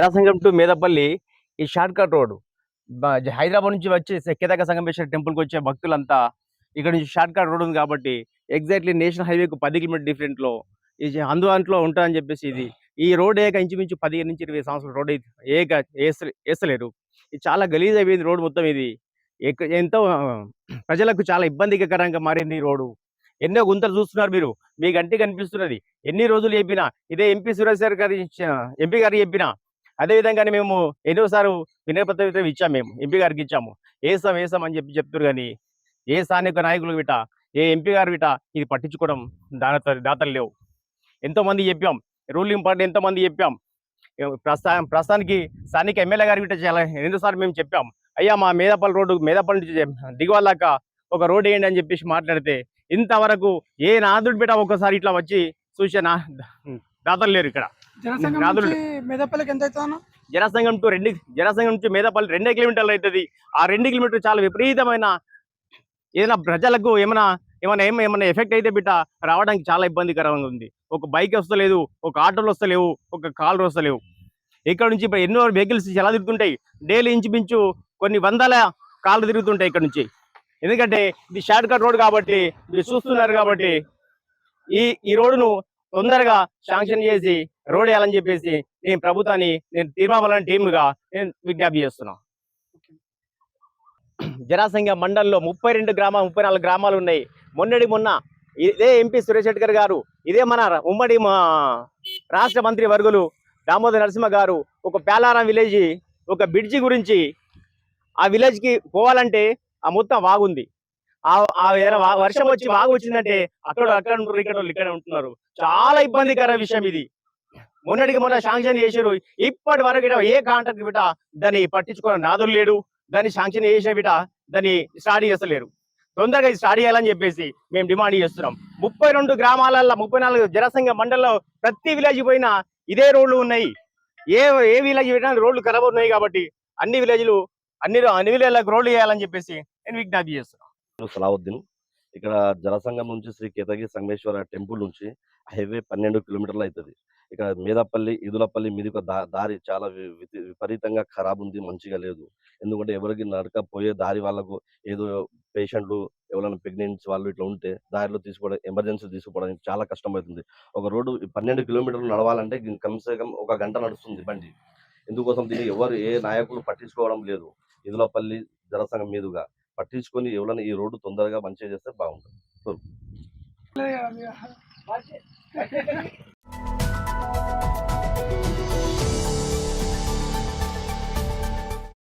జనసంఘం to Medapalli ఈ short cut road. Hyderabad నుంచి వచ్చి కేదాక సంగమేశ్వర టెంపుల్కి వచ్చే భక్తులంతా ఇక్కడ నుంచి షార్ట్ కట్ రోడ్ ఉంది కాబట్టి ఎగ్జాక్ట్లీ నేషనల్ హైవేకు 10 కిలోమీటర్ డిఫరెంట్లో ఇది అందుబాటులో ఉంటుందని చెప్పేసి ఈ రోడ్ ఇంచుమించు 15 నుంచి 20 సంవత్సరాల రోడ్ వేస్తలేరు. ఇది చాలా గలీజ్ అయిపోయింది రోడ్ మొత్తం. ఇది ఎంతో ప్రజలకు చాలా ఇబ్బందికరంగా మారింది ఈ రోడ్డు. ఎన్నో గుంతలు చూస్తున్నారు మీరు, మీ కంటికి కనిపిస్తున్నది. ఎన్ని రోజులు చెప్పినా ఇదే ఎంపీ సురేష్ గారి ఎంపీ గారికి చెప్పినా అదేవిధంగానే మేము ఎన్నోసార్లు వినయపత్రం ఇచ్చాము, మేము ఎంపీ గారికి ఇచ్చాము. వేసాం అని చెప్తున్నారు. కానీ ఏ స్థానిక నాయకులు విట, ఏ ఎంపీ గారు విట ఇది పట్టించుకోవడం దాతలు లేవు. ఎంతో మంది చెప్పాం, రూలింగ్ పార్టీ ఎంతో మంది చెప్పాం. ప్రస్తుతానికి స్థానిక ఎమ్మెల్యే గారి విట చాలా ఎన్నోసార్లు మేము చెప్పాం, అయ్యా మా మేదపల్లి నుంచి దిగువల్లాక ఒక రోడ్ వేయండి అని చెప్పేసి మాట్లాడితే ఇంతవరకు ఏ నాదుడు బిడ్డ ఒక్కసారి ఇట్లా వచ్చి చూసే దాతలు లేరు. ఇక్కడ జనసంఘం నుంచి మేదపల్లి 2 కిలోమీటర్లు అవుతుంది. ఆ 2 కిలోమీటర్లు చాలా విపరీతమైన ఏదైనా ప్రజలకు ఏమైనా ఎఫెక్ట్ అయితే బిడ్డ రావడానికి చాలా ఇబ్బందికరంగా ఉంది. ఒక బైక్ వస్తలేదు, ఒక ఆటోలు వస్తలేవు, ఒక కార్లు వస్తలేవు. ఇక్కడ నుంచి ఎన్నో వెహికల్స్ ఎలా తిరుగుతుంటాయి, డైలీ ఇంచుమించు కొన్ని వందల కార్లు తిరుగుతుంటాయి ఇక్కడ నుంచి. ఎందుకంటే ఇది షార్ట్ కట్ రోడ్ కాబట్టి, ఇది చూస్తున్నారు కాబట్టి ఈ రోడ్డును తొందరగా శాంక్షన్ చేసి రోడ్ వేయాలని చెప్పేసి నేను ప్రభుత్వాన్ని తీర్మానం టీముగా నేను విజ్ఞప్తి చేస్తున్నాను. జనసంఘ మండలంలో 34 గ్రామాలు ఉన్నాయి. మొన్న ఇదే ఎంపీ సురేష్ శెట్కర్ గారు, ఇదే మన ఉమ్మడి రాష్ట్ర మంత్రి వర్గులు దామోదర్ నరసింహ గారు ఒక పేలారం విలేజ్ ఒక బ్రిడ్జి గురించి, ఆ విలేజ్కి పోవాలంటే ఆ మొత్తం వాగుంది. ఏదైనా వర్షం వచ్చి వాగు వచ్చిందంటే అక్కడ ఉంటారు, ఇక్కడ ఉంటున్నారు. చాలా ఇబ్బందికర విషయం ఇది. మొన్న శాంక్షన్ చేసారు, ఇప్పటి వరకు ఏ కాంట్రాక్ట్ బిట దాన్ని పట్టించుకోవడం నాదులు లేడు. దాన్ని శాంక్షన్ చేసిన బిట దాన్ని స్టార్ట్ చేస్తలేరు. తొందరగా స్టార్ట్ చేయాలని చెప్పేసి మేము డిమాండ్ చేస్తున్నాం. 32 గ్రామాలలో 34 జనసంఘ మండలంలో ప్రతి విలేజ్ పోయినా ఇదే రోడ్లు ఉన్నాయి. ఏ విలేజ్ పోయినా రోడ్లు ఖరాబ్ ఉన్నాయి. కాబట్టి అన్ని విలేజ్లకు రోడ్లు వేయాలని చెప్పేసి నేను విజ్ఞప్తి చేస్తున్నాను. సలావుద్దీన్. ఇక్కడ జనసంఘం నుంచి శ్రీ కేతగి సంగమేశ్వర టెంపుల్ నుంచి హైవే 12 కిలోమీటర్లు అవుతుంది. ఇక్కడ మేదపల్లి ఈదులపల్లి మీది దారి చాలా విపరీతంగా ఖరాబ్ ఉంది, మంచిగా లేదు. ఎందుకంటే ఎవరికి నడకపోయే దారి వాళ్ళకు ఏదో పేషెంట్లు ఎవరైనా ప్రెగ్నెన్సీ వాళ్ళు ఇట్లా ఉంటే దారిలో ఎమర్జెన్సీ తీసుకోవడానికి చాలా కష్టమవుతుంది. ఒక రోడ్డు 12 కిలోమీటర్లు నడవాలంటే కమ్సే కమ్ 1 గంట నడుస్తుంది బండి. ఎందుకోసం దీన్ని ఏ నాయకులు పట్టించుకోవడం లేదు. ఈదులపల్లి జనసంఘం మీదుగా పట్టించుకొని ఎవరైనా ఈ రోడ్డు తొందరగా మంచిగా చేస్తే బాగుంటుంది.